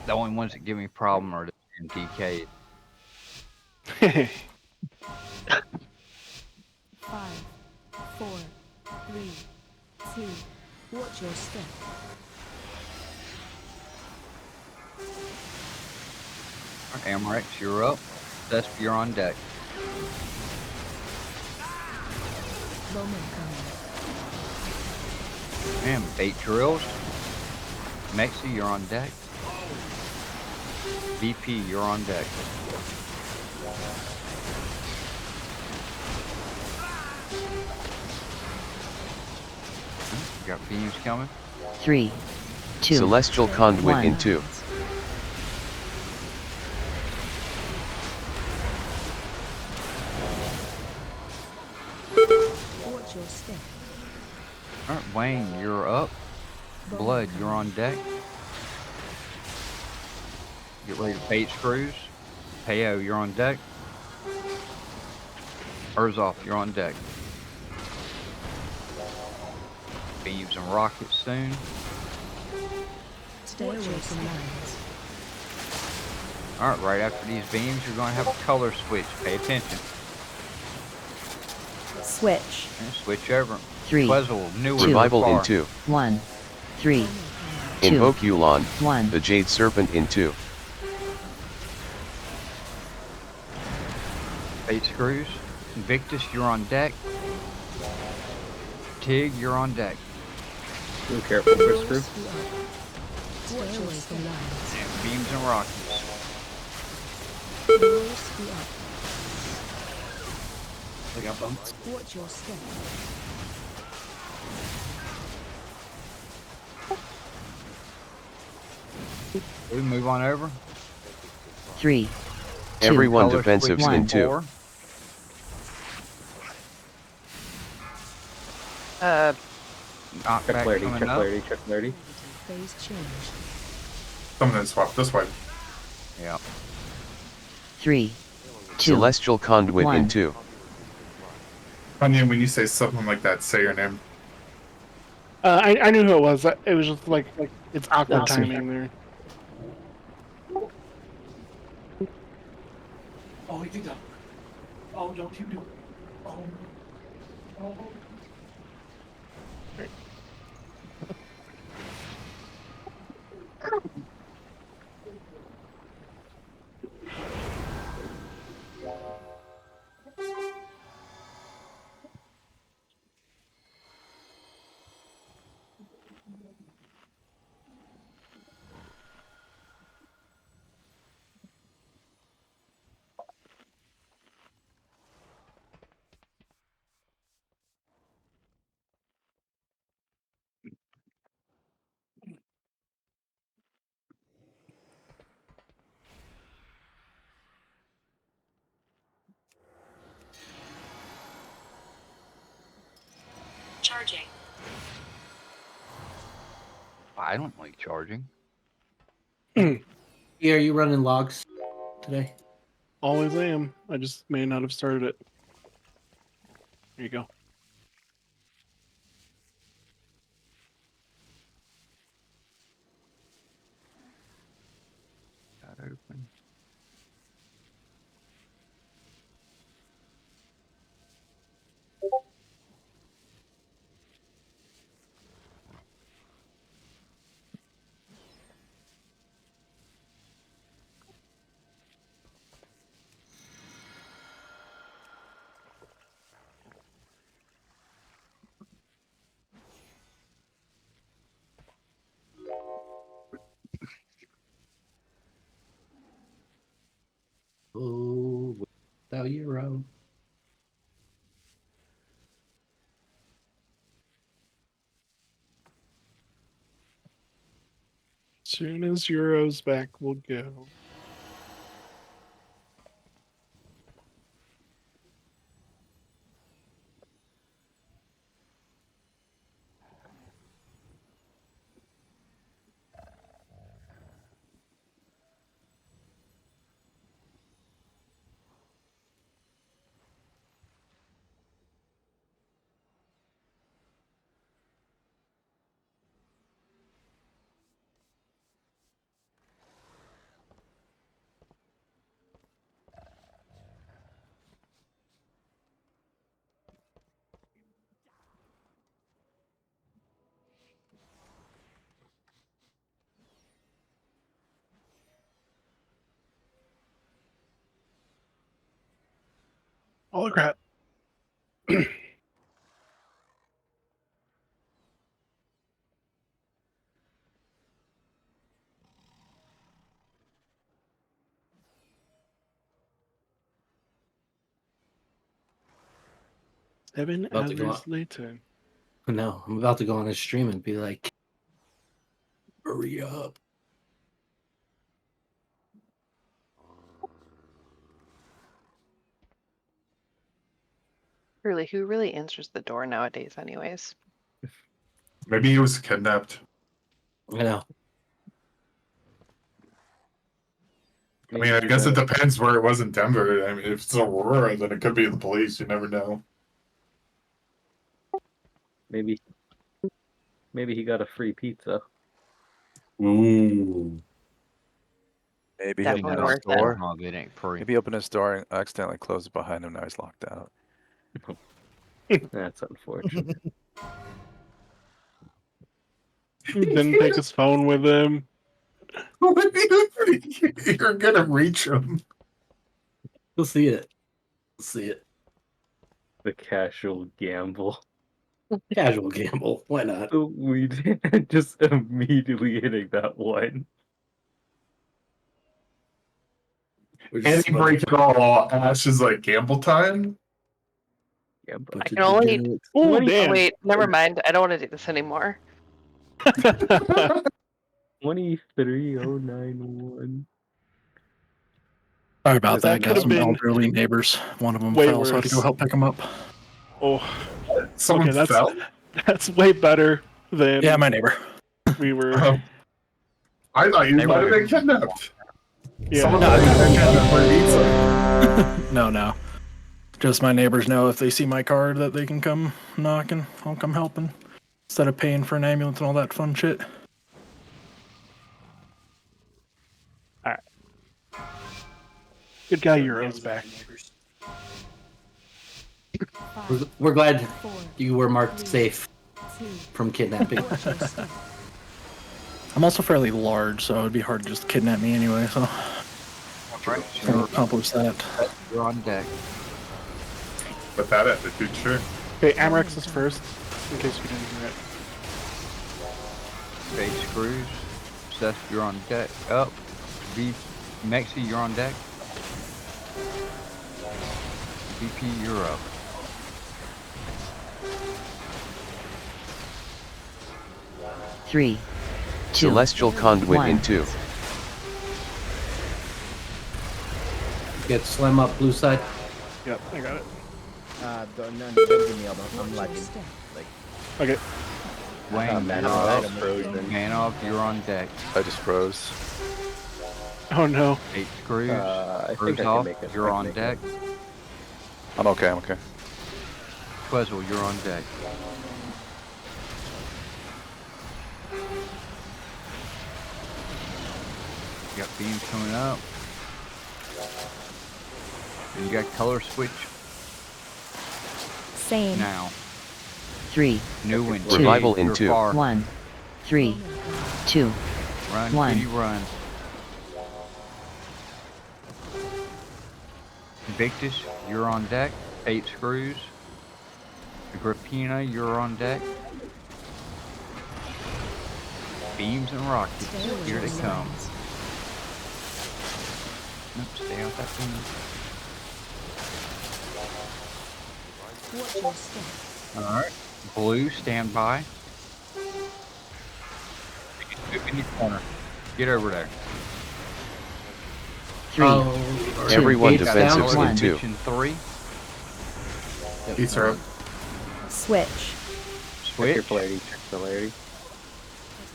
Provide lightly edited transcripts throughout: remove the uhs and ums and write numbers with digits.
The only ones that give me problem are the MTK. 5, 4, 3, 2. Watch your step. Amrex, you're up. Thesp, you're on deck. Bowman coming. And bait drills. Mexi, you're on deck. VP, you're on deck. You got beams coming. 3, 2, Celestial Conduit 1. in 2. Watch your step. Alright, Wayne, you're up. Blood, you're on deck. Get ready to bait screws. Peo, you're on deck. Urzoff, you're on deck. Beams and rockets soon. Stay away from lines. Alright, right after these beams, you're going to have a color switch. Pay attention. Switch. And switch over. 3, Quezzle, newer Revival in far. 2. 1, 3, 2, Invoke Yulon, 1. the Jade Serpent in 2. Bait screws. Invictus, you're on deck. Tig, you're on deck. Be careful, first screw. Stay away from lines. And beams and rockets. Yours be up. I got bumped. Watch your step. We move on over. 3, 2, Everyone Color defensives switch in 2. 4. Knockback Check clarity, coming check up. clarity, check clarity. Phase change. Something swap this way. Yeah. 3, 2, Celestial Conduit in 1. 2. Onion, when you say something like that, say your name. I knew who it was. It was just like it's awkward Awesome. timing there. Oh, he did that. Oh, don't you do it. Oh. Oh. Charging. I don't like charging. Yeah, are you running logs today? Always am. I just may not have started it. There you go. Got open. Oh, without Euro. Soon as Euro's back, we'll go. Holy crap. Seven About to go hours up. later. No, I'm about to go on his stream and be like, hurry up. Really, who really answers the door nowadays, anyways? Maybe he was kidnapped. I know. I mean, I guess it depends where it was in Denver. I mean, if it's Aurora, then it could be the police. You never know. Maybe he got a free pizza. Ooh. Maybe he Definitely opened his worth it. door. No, it ain't free. Maybe he opened his door and accidentally closed it behind him. Now he's locked out. That's unfortunate. He didn't take his phone with him. You're gonna reach him. We'll see it. We'll see it. The casual gamble. Casual gamble. Why not? We just immediately hitting that one. We're And just he break it all. Ash is like gamble time. Yeah, but I can only. Oh, Oh, damn. wait, never mind. I don't want to do this anymore. 23091. Sorry about That that, could guys. have Some been elderly neighbors. One of them way fell, so I had to go worse. help pick him up. Oh, Someone okay, fell. that's way better than Yeah, my neighbor. we were. I thought you They might have were- been kidnapped. Yeah. Someone No, might have been kidnapped for pizza. No. Just my neighbors know if they see my card that they can come knocking. I'll come helping. Instead of paying for an ambulance and all that fun shit. Good guy, Euro's back. We're glad 4, you were marked safe 2, from kidnapping. watch your step. I'm also fairly large, so it'd be hard to just kidnap me anyway, so Right, I'll accomplish that. you're on deck. With that attitude, sure. Okay, Amrex is first, in case you didn't hear it. Stage screws. Seth, you're on deck. Up. V. Mexi, you're on deck. VP, you're up. Three, two, Celestial Conduit one. in 2. Get Slim up, blue side. Yep, I got it. Don't give me I'm Watch your step. Okay. Wayne, man, you're I'm up. frozen. Manov, you're on deck. I just froze. Oh no. 8 screws. I Screws think I can off, make it. you're I can on make deck. I'm okay. I'm okay. Twizzle, you're on deck. You got beams coming up. And you got color switch Same. now. 3, New window. Revival in You're 2. far. 1, 3, 2, Run, One. kitty, run. Victus, you're on deck. 8 screws. Agrippina, you're on deck. Beams and rockets. Stay away Here they from come. lines. Nope, stay out that beam. Watch your step. Alright. Blue, stand by. Scoop in your corner. Get over there. 3, Oh, 2, Everyone Gates defensive down. One. in 2. Mission 3. Pizza up. Switch. Check your Switch. polarity. Check polarity.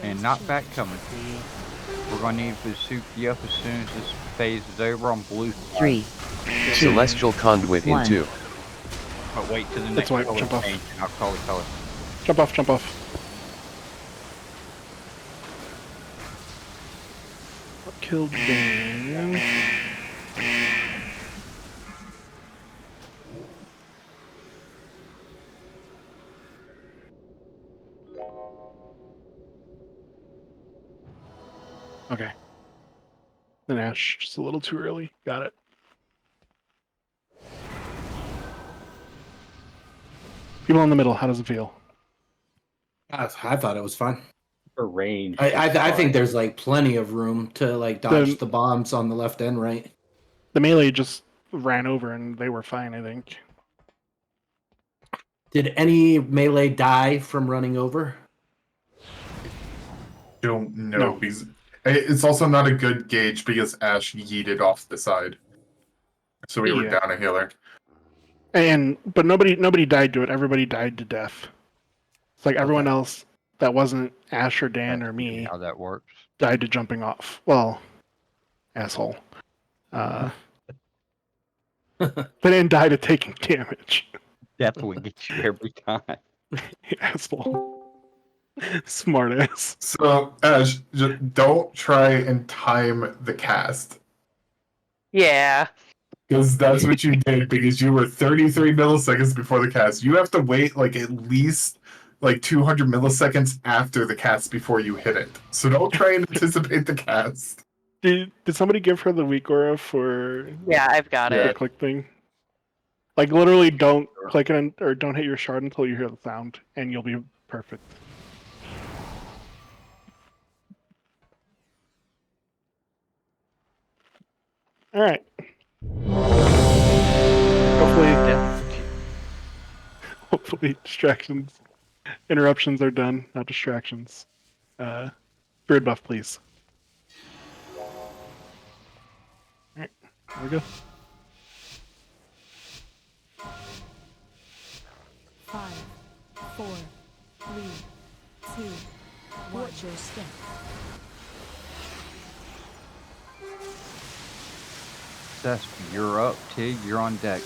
And knockback coming. We're gonna need to soup you up as soon as this phase is over on blue. 3, 2, Celestial Conduit in One. 2. But wait till the That's next why- color jump off. change and I'll call the color. Jump off, jump off. What killed Dan? Okay. Then Ash, just a little too early. Got it. People in the middle, how does it feel? I thought it was fine. For range. I think there's like plenty of room to like dodge the bombs on the left and right. The melee just ran over and they were fine, I think. Did any melee die from running over? Don't know. No. Because it's also not a good gauge because Ash yeeted off the side. So we were Yeah. down a healer. But nobody died to it. Everybody died to death. It's like everyone else that wasn't Ash or Dan That's or me how that works. died to jumping off. Well, asshole. They didn't die to taking damage. Definitely get you every time. Asshole. Smartass. So, Ash, just don't try and time the cast. Yeah. Because that's what you did, because you were 33 milliseconds before the cast. You have to wait like at least like 200 milliseconds after the cast before you hit it. So don't try and anticipate the cast. Did somebody give her the weak aura for Yeah, I've got the it. click thing? Like literally don't click it or don't hit your shard until you hear the sound and you'll be perfect. Alright. Hopefully distractions, interruptions are done, not distractions. Spirit buff, please. Alright, here we go. 5, 4, 3, 2, watch your step. Cesp, you're up. Tig, you're on deck.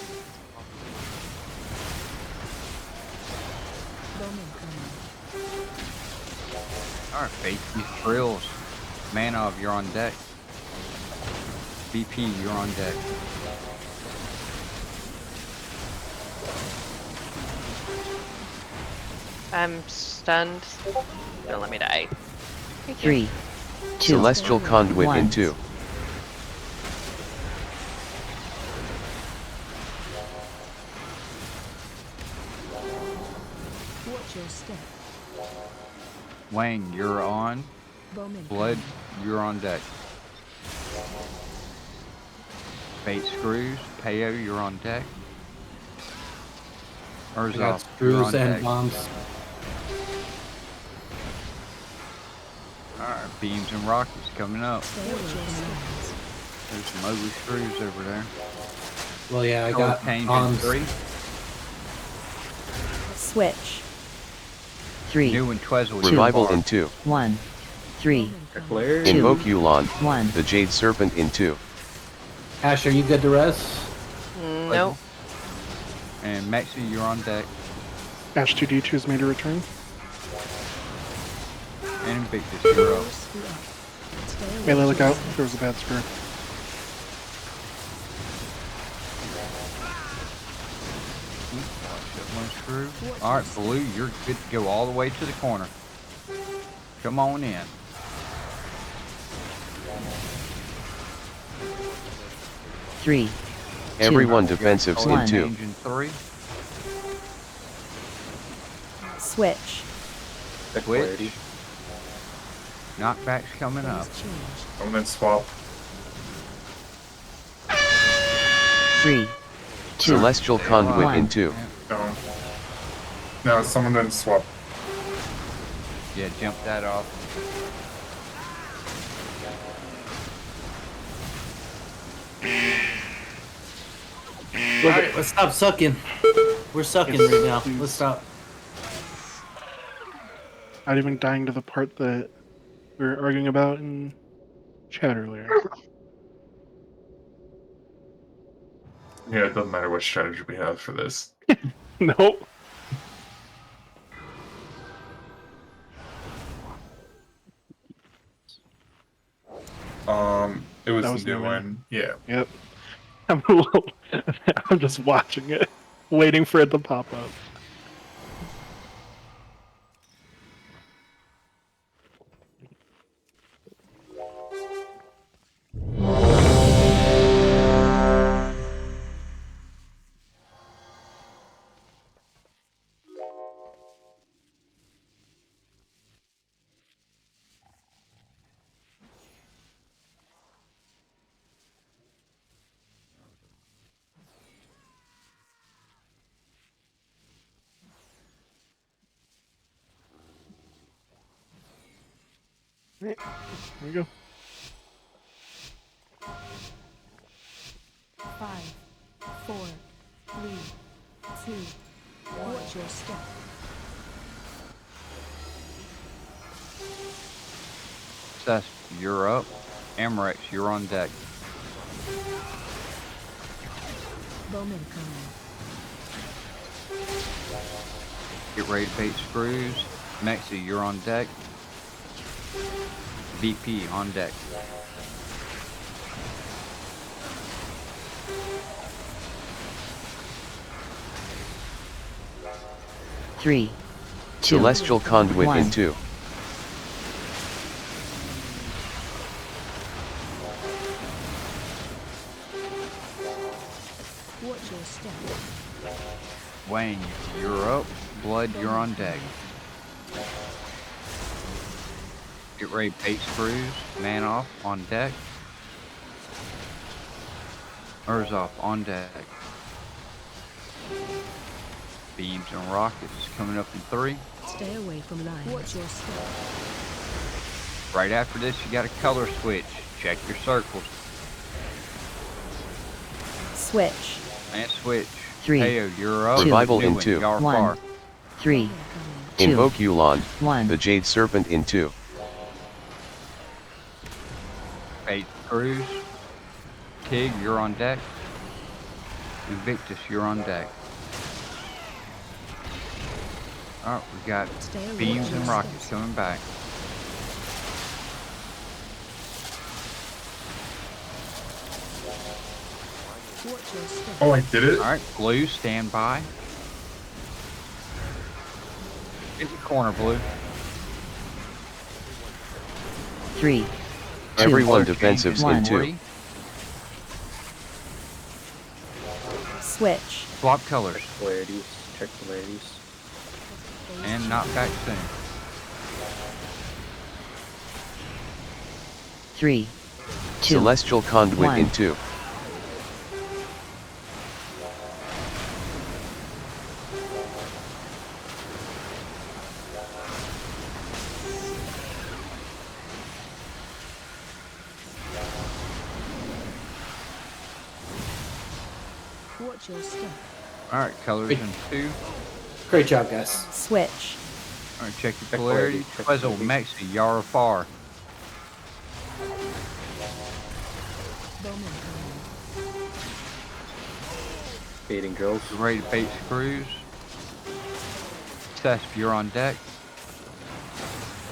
Alright, face these drills. Manov, you're on deck. BP, you're on deck. I'm stunned. Don't let me die. 3, 2, Celestial Conduit 1. in 2. Watch your step. Wang, you're on. Bowman. Blood, you're on deck. Bait screws, KO, you're on deck. I got Urzov, you're screws on and deck. bombs. Alright, beams and rockets coming up. Watch your step. There's some ugly screws over there. Well, yeah, I got Hurricane in bombs. 3. Switch. 3, New and Twezzle. Revival in 2. 1, 3, Declare. Two. Invoke Yulon, 1. the Jade Serpent in 2. Ash, are you good to res? Nope. And Mexi, you're on deck. Ash 2D2's made a return. And Invictus, you're up. Melee, look out. There was a bad screw. One screw. Alright, Blue, you're good to go all the way to the corner. Come on in. Three, Everyone defensives in One. 2. Engine 3. Switch. Switch. Knockback's coming up. And then swap. 3, 2, Celestial Conduit in One. 2. No. No, someone didn't swap. Yeah, jump that off. Alright, let's stop sucking. We're sucking right now. Let's stop. Not even dying to the part that we were arguing about in chat earlier. Yeah, it doesn't matter what strategy we have for this. Nope. It was, That was the new new one. Yeah. Yep. I'm a little, I'm just watching it, waiting for it to pop up. There we go. 5, 4, 3, 2. Watch your step. Seth, you're up. Amarex, you're on deck. Bowman coming. Get ready to bait screws. Mexi, you're on deck. VP on deck. Three, two, Celestial Conduit in one. 2. Watch your step. Wayne, you're up. Blood, you're on deck. Get ready to bait screws. Man off on deck. Urzov on deck. Beams and rockets coming up in 3. Stay away from line. Watch your step. Right after this, you got a color switch. Check your circles. Switch. And switch. Three, Heyo, you're up. Revival New in one, 2. Yar one. far. 3, 2, Invoke Yulon, 1. the Jade Serpent in 2. Bait screws. Tig, you're on deck. Invictus, you're on deck. Alright, we got Stay away beams from and your rockets steps. coming back. Watch your step. Oh, I did it? Alright, Blue, stand by. In the corner, Blue. 3, 2, Everyone Color defensives changes in 2. 40. Switch. Swap colors. Polarities. Check polarities. And not back soon. 3, 2, Celestial Conduit one. in 2. Watch your step. Alright, colors in 2. Great job, guys. Switch. Alright, check your Check polarity. polarity, check Puzzle, polarity. Mexi, Yara far. Bowman coming. Baiting drills. Get ready to bait screws. Seth, you're on deck.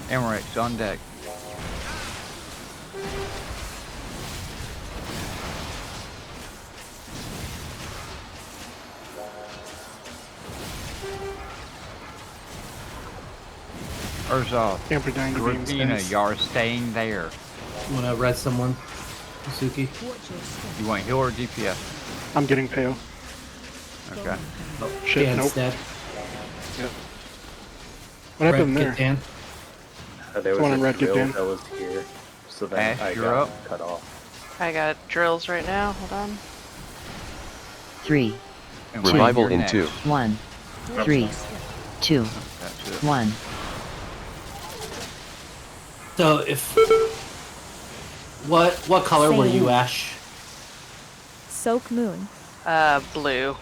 Amarex on deck. Urzov, Amperdyne to beams, Rapina, guys. y'all are staying there. You want to red someone, Suki? Watch your step. You want heal or DPS? I'm getting pale. Okay. Oh, Shit, Dan's nope. dead. What happened Red, there? get Dan. There Someone was in a red, get drill Dan. that was here. So then Ash, I you're got up. cut off. I got drills right now. Hold on. 3, And Revival you're in next. 2. 1, Watch 3, your step. 2, That's it. 1. So if what color were you, Same. Ash? Soak moon. Blue.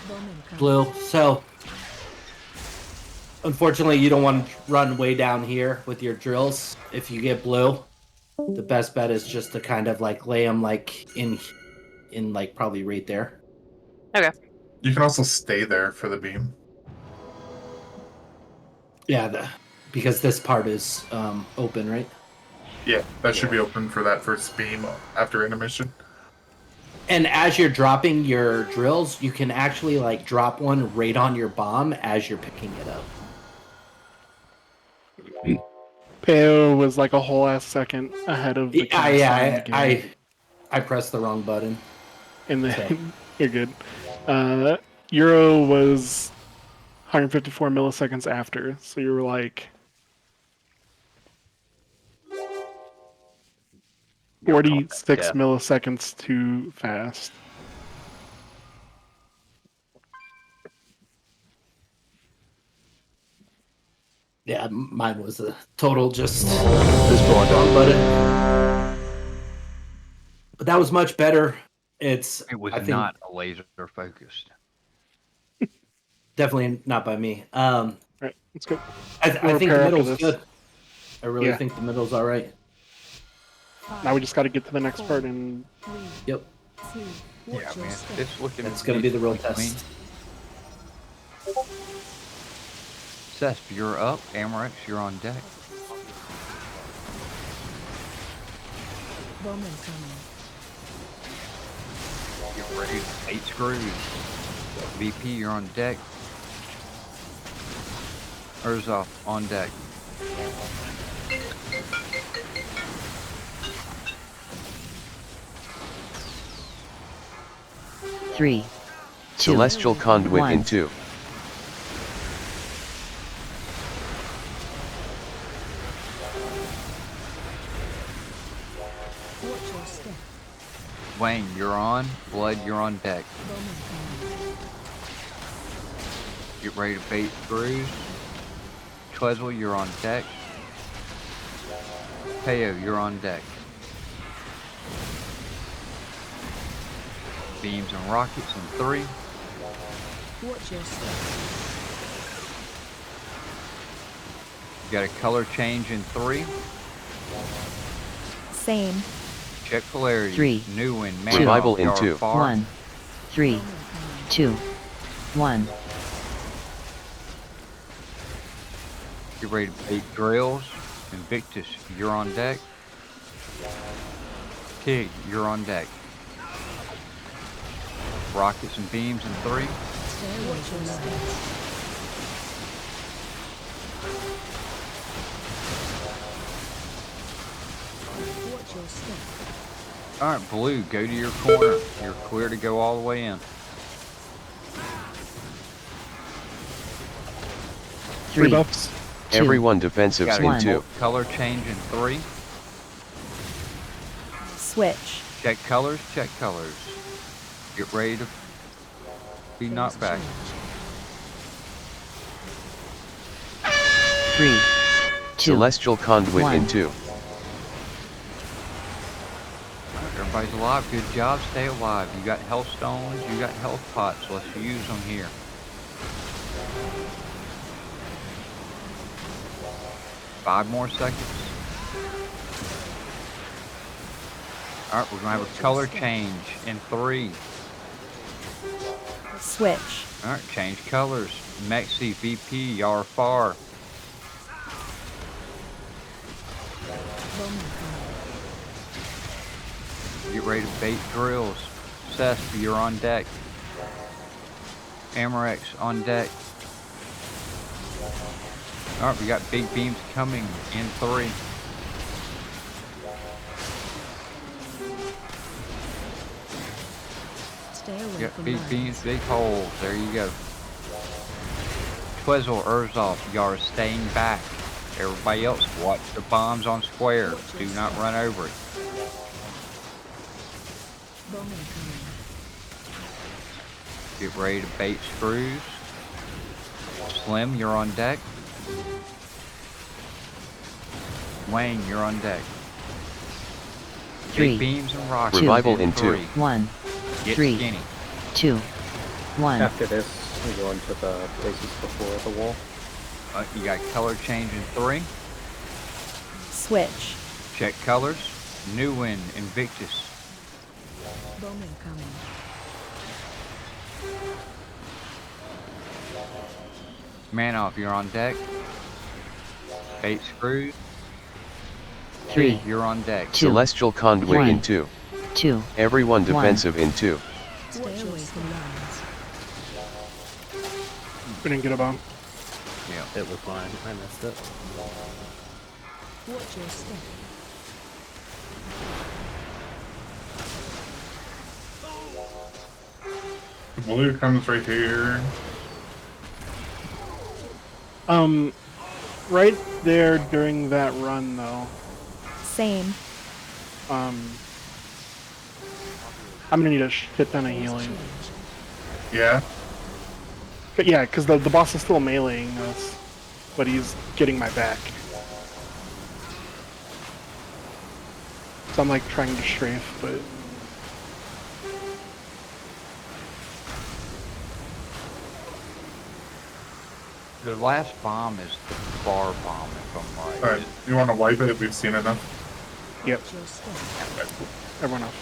Bowman coming. Blue. So unfortunately, you don't want to run way down here with your drills. If you get blue, the best bet is just to kind of like lay them like in like probably right there. Okay. You can also stay there for the beam. Yeah, because this part is open, right? Yeah, that should be open for that first beam after intermission. And as you're dropping your drills, you can actually like drop one right on your bomb as you're picking it up. Peo was like a whole ass second ahead of the I pressed the wrong button. in the so. you're good. Euro was 154 milliseconds after, so you were like 46 Yeah. milliseconds too fast. Yeah, mine was a total just going wrong down. button. But that was much better. It's It was I think not a laser focused. definitely not by me. All right, let's go. I We'll think the repair after middle's this. good. I really Yeah. think the middle's all right. Now we just got to get to the next part and Yep, Yeah, man. It's looking. that's gonna be the real decently test. clean. Cesp, you're up. Amarex, you're on deck. Bowman coming. Get ready. 8 screws. VP, you're on deck. Urzov, on deck. Three, two, Celestial Conduit one. in 2. Watch your step. Wayne, you're on. Blood, you're on deck. Bowman coming. Get ready to bait screws. Twizzle, you're on deck. Teo, you're on deck. Beams and rockets in 3. Watch your step. You got a color change in 3. Same. Check polarity. 3, New one. Revival in Yar 2. far. 1, 3, 2, 1. Get ready to bait drills. Invictus, you're on deck. Tig, you're on deck. Rockets and beams in 3. Stay away from that. Watch your step. Alright, Blue, go to your corner. You're clear to go all the way in. 3, buffs. 2, Everyone defensives Got in one. 2. color change in 3. Switch. Check colors, check colors. Get ready to be knocked back. 3, 2, Celestial Conduit in 1. 2. Everybody's alive. Good job. Stay alive. You got health stones. You got health pots. Let's use them here. Five more seconds. All right, we're gonna have a color change in 3. Switch. All right, change colors. Mexi, VP, y'all are far. Bowman coming. Get ready to bait drills. Cesp, you're on deck. Amarex on deck. All right, we got big beams coming in 3. Stay away Got from big lines. beams, big holes. There you go. Twizzle, Urzov, y'all are staying back. Everybody else, watch the bombs on square. Do not run over it. Bowman coming. Get ready to bait screws. Slim, you're on deck. Wayne, you're on deck. 3, Big beams and rockets. Revival in 2. 3. 1, Get 3, skinny. 2, 1. After this, we go into the places before the wall. You got color change in 3. Switch. Check colors. New one, Invictus. Bowman coming. Manoff, you're on deck. 8 screws. 3, You're on deck. 2, Celestial Conduit in 1. 2. 2, Everyone 1. defensive in 2. Stay away from lines. We didn't get a bomb. Yeah. It was mine. I missed it. Watch your step. Blue comes right here. Right there during that run though. Same. I'm gonna need a shit ton of healing. Yeah. But yeah, because the boss is still meleeing us. but he's getting my back. So I'm like trying to strafe, but The last bomb is the bar bomb, if I'm right. Alright, you want to wipe it? We've seen enough. yep, Watch your step. everyone else.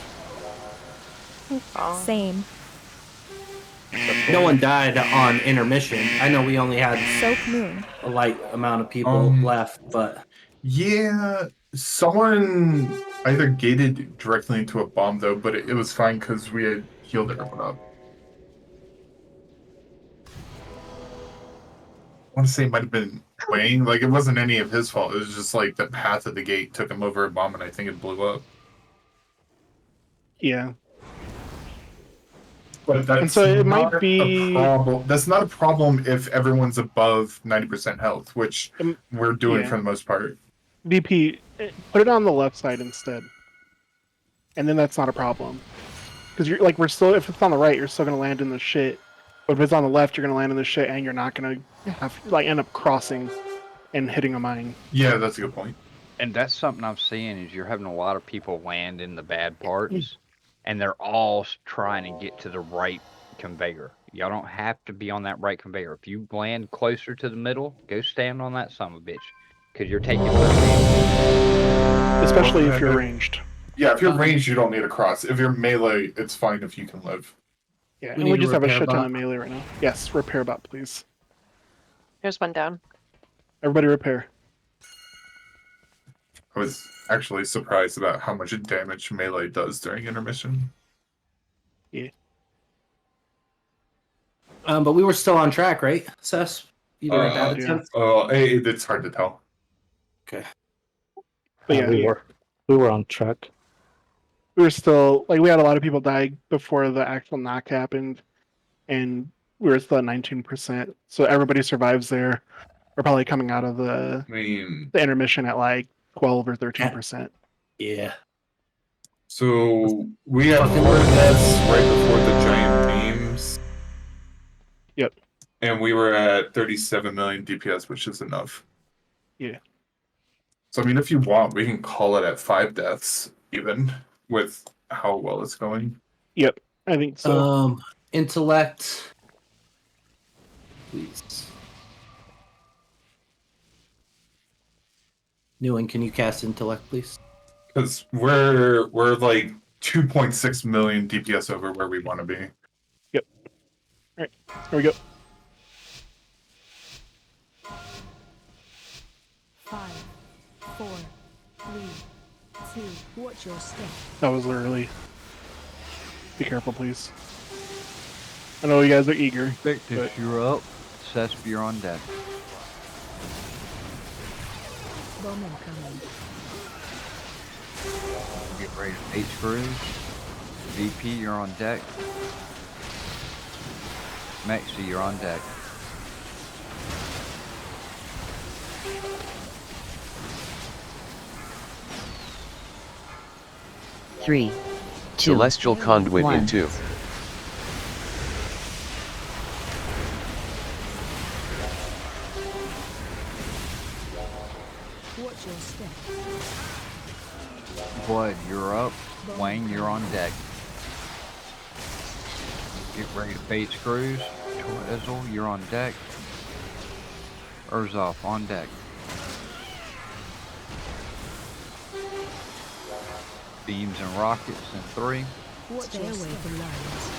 Oh. Same. No one died on intermission. I know we only had Soak moon. a light amount of people left, but Yeah, someone either gated directly into a bomb though, but it was fine because we had healed everyone up. I want to say it might have been Wayne. Like, it wasn't any of his fault. It was just like the path of the gate took him over a bomb, and I think it blew up. Yeah. But that's And so it might not be- a problem. That's not a problem if everyone's above 90% health, which we're doing yeah. for the most part. DP, put it on the left side instead, and then that's not a problem. Because you're like, we're still, if it's on the right, you're still gonna land in the shit. But if it's on the left, you're gonna land in the shit, and you're not gonna have like end up crossing and hitting a mine. Yeah, that's a good point. And that's something I'm seeing is you're having a lot of people land in the bad parts, and they're all trying to get to the right conveyor. Y'all don't have to be on that right conveyor. If you land closer to the middle, go stand on that son of a bitch, because you're taking Especially if you're ranged. Yeah, if you're ranged, you don't need a cross. If you're melee, it's fine if you can live. Yeah, We and we need a just have a repair shit ton bot. of melee right now. Yes, repair bot, please. Here's one down. Everybody repair. I was actually surprised about how much damage melee does during intermission. Yeah. but we were still on track, right, Sess? You didn't have yeah. It's hard to tell. Okay. But yeah, we were on track. we were still like, we had a lot of people die before the actual knock happened, and we were still at 19%. So everybody survives there. We're probably coming out of the I mean, intermission at like 12 or 13%. Yeah. so we had 4 deaths right before the giant beams. Yep. And we were at 37 million DPS, which is enough. Yeah. So, I mean, if you want, we can call it at 5 deaths, even, with how well it's going. Yep, I think so. Intellect. Please. Newen, can you cast intellect, please? Because we're like 2.6 million DPS over where we want to be. Yep. Alright, here we go. 5, 4, 3, 2. Watch your step. That was early. Be careful, please. I know you guys are eager. Victus, but you're up. Cesp, you're on deck. Bowman coming. Get ready to bait screws. VP, you're on deck. Mexi, you're on deck. Three, two, Celestial Conduit one. in 2. Watch your step. Blood, you're up. Wayne, you're on deck. Get ready to bait screws. Torezzel, you're on deck. Urzoff, on deck. Beams and rockets in 3. Stay away from lines.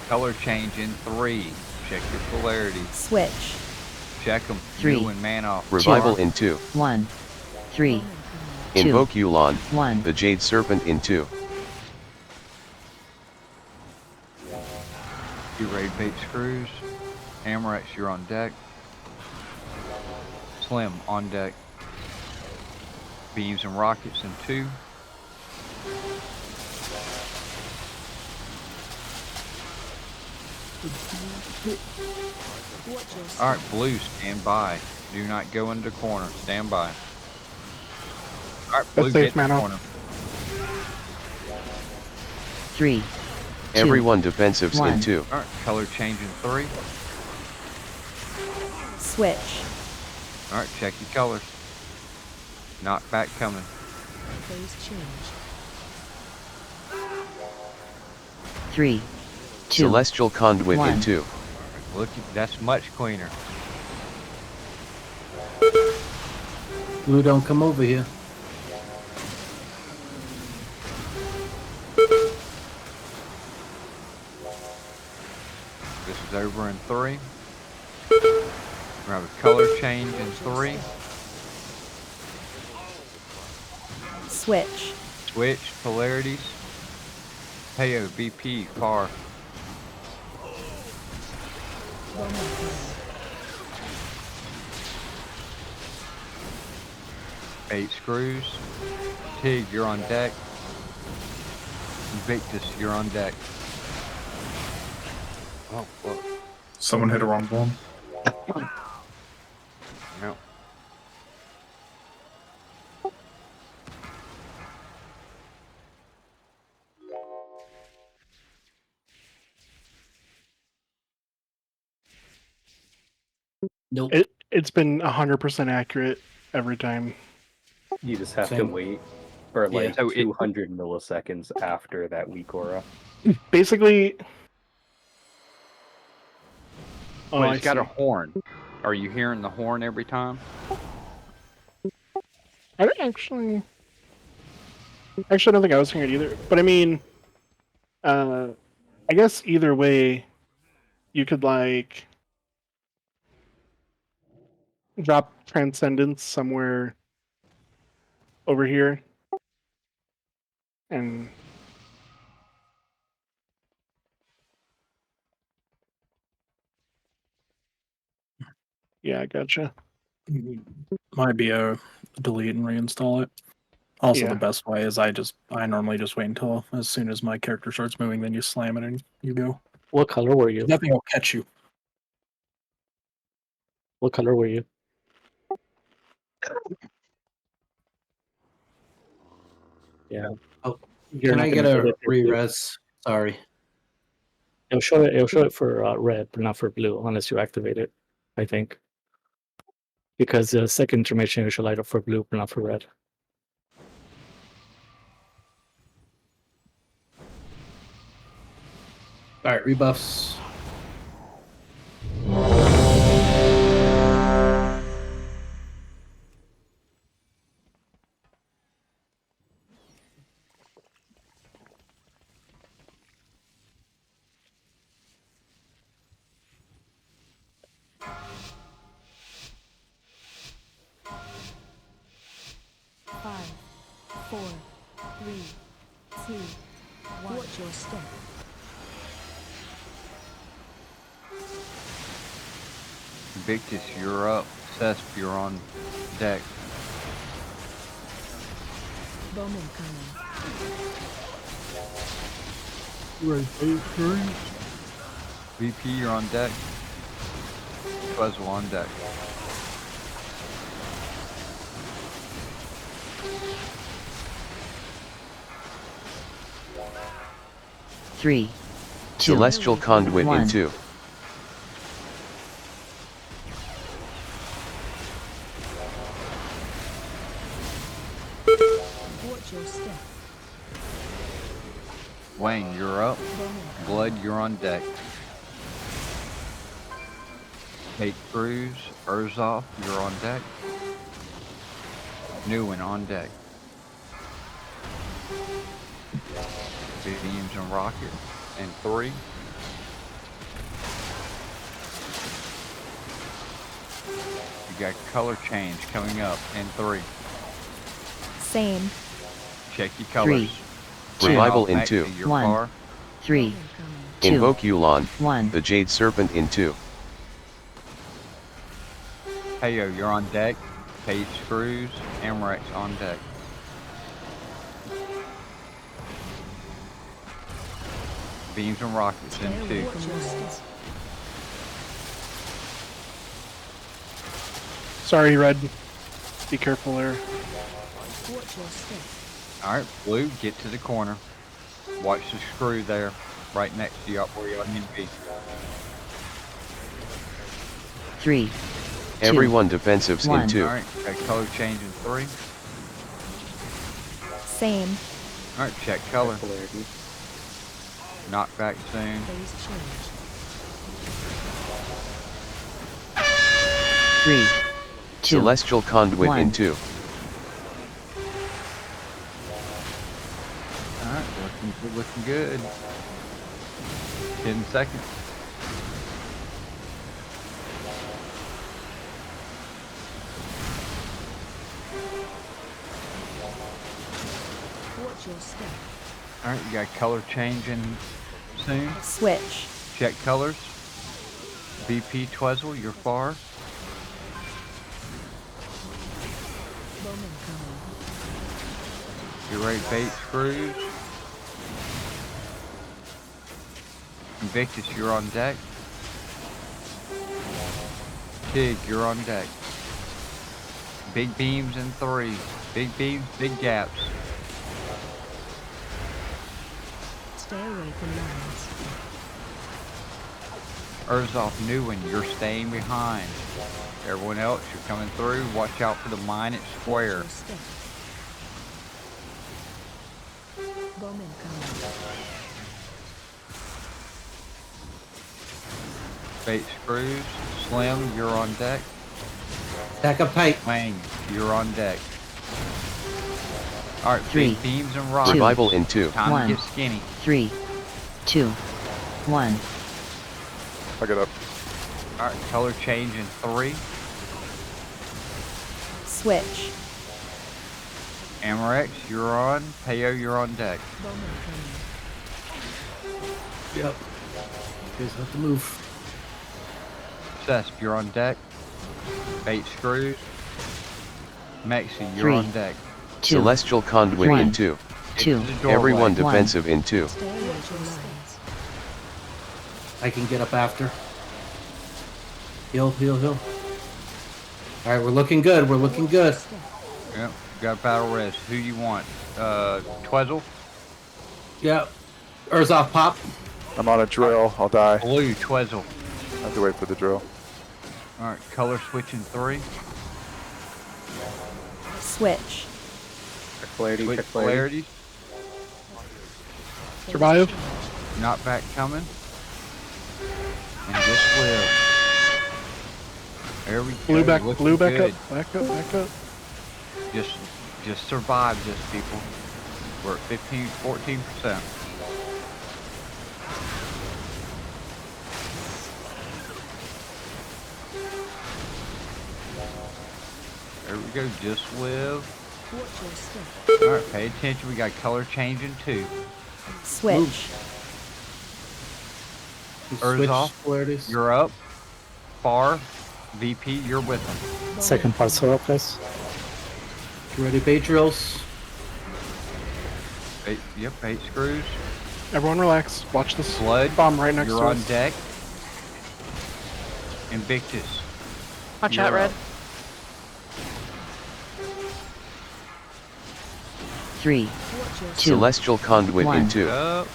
Color change in 3. Check your polarity. Switch. Check them. 3. New and man off. Revival in 2. 1, 3, 2, Invoke Yulon, 1. the Jade Serpent in 2. Get ready to bait screws. Amorex, you're on deck. Slim, on deck. Beams and rockets in 2. Alright, blue, stand by. Do not go into corner. Stand by. Alright, blue, That's safe, get in the Mano. corner. 3, Everyone defensives in 2. All right, color change in 3. Switch. All right, check your colors. Knockback coming. Phase change. 3, 2, Celestial Conduit in 1. 2. Look, that's much cleaner. Blue, don't come over here. This is over in 3. We're gonna have a color change in 3. Switch. Switch polarities. Heyo, VP, far. Bowman coming. 8 screws. Tig, you're on deck. Invictus, you're on deck. Oh, fuck. Someone hit a wrong one. No. Nope. It's been 100% accurate every time. You just have to Same. wait for Yeah. like So it- 200 milliseconds after that weak aura. Basically. Oh, Well, I it's got a see. horn. Are you hearing the horn every time? I don't actually. Actually, I don't think I was hearing it either. But I mean, I guess either way, you could like drop Transcendence somewhere over here, and yeah, I gotcha. Might be a delete and reinstall it. Also, Yeah. the best way is I normally just wait until as soon as my character starts moving, then you slam it and you go. What color were you? Nothing will catch you. What color were you? Yeah. Oh, You're can not I gonna get a it for blue. re-res? Sorry. It'll show it. It'll show it for red, but not for blue, unless you activate it. I think. Because the second intermission will show light up for blue, but not for red. All right, rebuffs. Five, 4, 3, 2, 1. Watch your step. Invictus, you're up. Cesp, you're on deck. Bowman coming. VP, you're on deck. Puzzle on deck. Three, two, Celestial Conduit in 1. 2. Watch your step. Wayne, you're up. Bowman coming. Blood, you're on deck. Kate Cruz, Urzoff, you're on deck. Newen on deck. Beams and Rocket in 3. You got color change coming up in 3. Same. Check your colors. 3, Revival Now in back 2. to your 1. car. 3, Bowman coming. 2, Invoke Yulon, 1. the Jade Serpent in 2. Heyo, you're on deck. Kate Screws, Amrex on deck. Beams and Rockets in 2. Watch your step. Sorry, Red. Be careful there. Watch your step. Alright, Blue, get to the corner. Watch the screw there. right next to you, up where y'all need to be. 3, Everyone defensives in one. 2. Alright, okay, color change in 3. Same. Alright, check color. Polarity. Knockback soon. Phase change. 3, 2, Celestial Conduit in one. 2. Alright, looking good. 10 seconds. Watch your step. Alright, you got color changing soon. Switch. Check colors. VP Twizzle, you're far. Bowman coming. You're ready, bait screws. Invictus, you're on deck. Pig, you're on deck. Big beams in 3. Big beams, big gaps. Stay away from lines. Urzoff, new one, you're staying behind. Everyone else, you're coming through. Watch out for the mine at Watch square. your step. Bowman coming. Bait screws. Slim, you're on deck. Stack up tight. Wang, you're on deck. Alright, 3, big beams and rocks. Revival in 2. Time one. to get skinny. 3, 2, 1. I get up. Alright, color change in 3. Switch. Amorex, you're on. Peo, you're on deck. Bowman coming. Yep. You guys have to move. Cesp, you're on deck. Bait screws. Mexi, you're 3, on deck. 2, Celestial Conduit in one. 2. 2, Into the doorway. Everyone One. defensive in 2. Stay away from lines. I can get up after. Heal, heal, heal. Alright, we're looking good. We're looking good. Step. Yep, got battle res. Who you want? Twizzle? Yep. Urzoff pop. I'm on a drill. I'll die. Blue, Twizzle. I have to wait for the drill. Alright, color switch in 3. Switch. Check polarity. Switch Check polarity. polarity. Survive. Knockback coming. And just live. There we go. Blue back. Looking Blue back good. up. Back up. Back up. Just survive this, people. We're at 14%. There we go, just live. Watch your step. Alright, pay attention, we got color changing 2. Switch. Switch Urzoff, polarities. you're up. Far. VP, you're with them. Second part solo, please. Ready, bait drills. Yep, 8 screws. Everyone relax. Watch this Blood, bomb right next you're to on us. deck. Invictus. Watch you're out, Red. up. 3, Watch your 2, Celestial Conduit in one. 2. Up.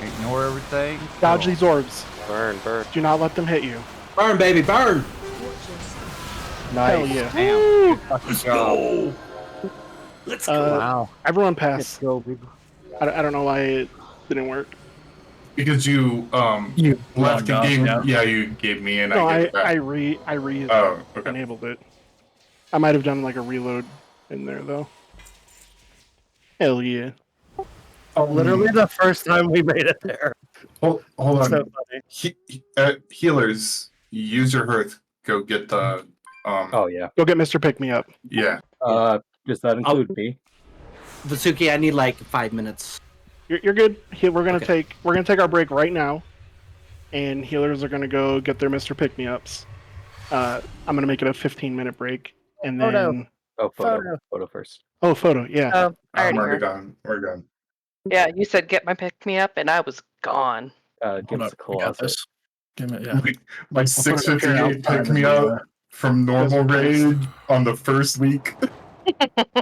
Ignore everything. Dodge these orbs. Burn, burn. Do not let them hit you. Burn, baby, burn. Watch your step. Hell yeah. Damn. Good fucking job. Let's Wow. Everyone Let's pass. go, people. I don't know why it didn't work. Because you You left the logged off, game. yeah. Yeah, you gave me and No, I gave I it back. Oh, okay. enabled it. I might have done like a reload in there though. Hell yeah. Literally the first time we made it there. Hold on. So funny. Healers, use your hearth. Go get the Oh yeah. Go get Mr. Pick Me Up. yeah. Does that include me? Vasuki, I need like 5 minutes. You're good. We're gonna Okay. take our break right now, and healers are gonna go get their Mr. Pick Me Ups. I'm gonna make it a 15-minute break, and then Photo. Oh, photo. Photo first. oh, photo, yeah. Oh, I I'm already already heard. done. We're done. Yeah, you said get my pick me up, and I was gone. Give Hold us a up, we got closet. this. Give it, yeah. My put it up here 658 outside picked me of the- up from normal raid on the first week.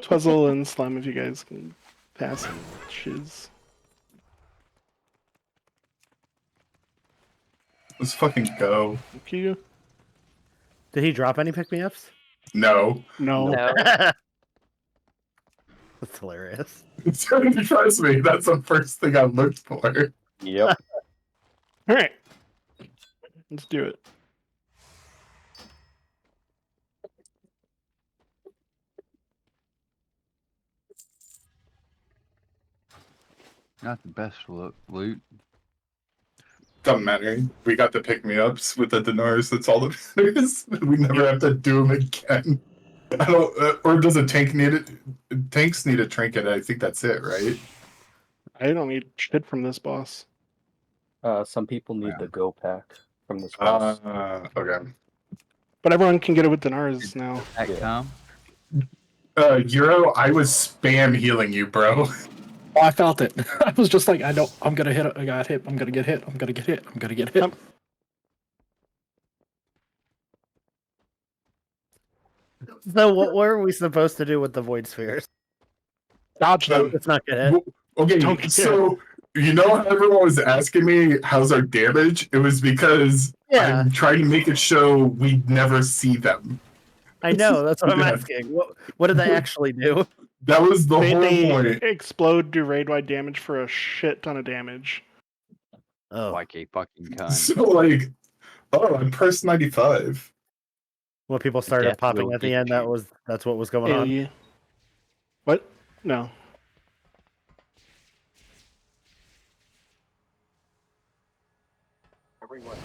Twizzle and Slime, if you guys can pass and shiz. Let's fucking go. Thank you. Did he drop any pick-me-ups? No. No. No. That's hilarious. Trust me, that's the first thing I looked for. Yep. All right. Let's do it. Not the best loot. Doesn't matter. We got the pick-me-ups with the dinars. That's all that matters. We never have to do them again. I don't. Or does a tank need it? Tanks need a trinket. I think that's it, right? I don't need shit from this boss. Some people need the Go pack from this boss. Okay. But everyone can get it with Dinars now. That come? Euro, I was spam healing you, bro. Oh, I felt it. I was just like, I'm gonna hit. I got hit. I'm gonna get hit. I'm gonna get hit. I'm gonna get hit. So what were we supposed to do with the void spheres? Dodge them. It's not good. Okay, so you know how everyone was asking me how's our damage? It was because I'm trying to make it show we never see them. I know. That's what I'm Yeah. asking. What did they actually do? That was the whole They point. explode, do raid-wide damage for a shit ton of damage. Oh, like a fucking cunt. So like, I'm Purse 95. When people started Death popping will at the get end, you. that's what was going on. Yeah. What? No. Everyone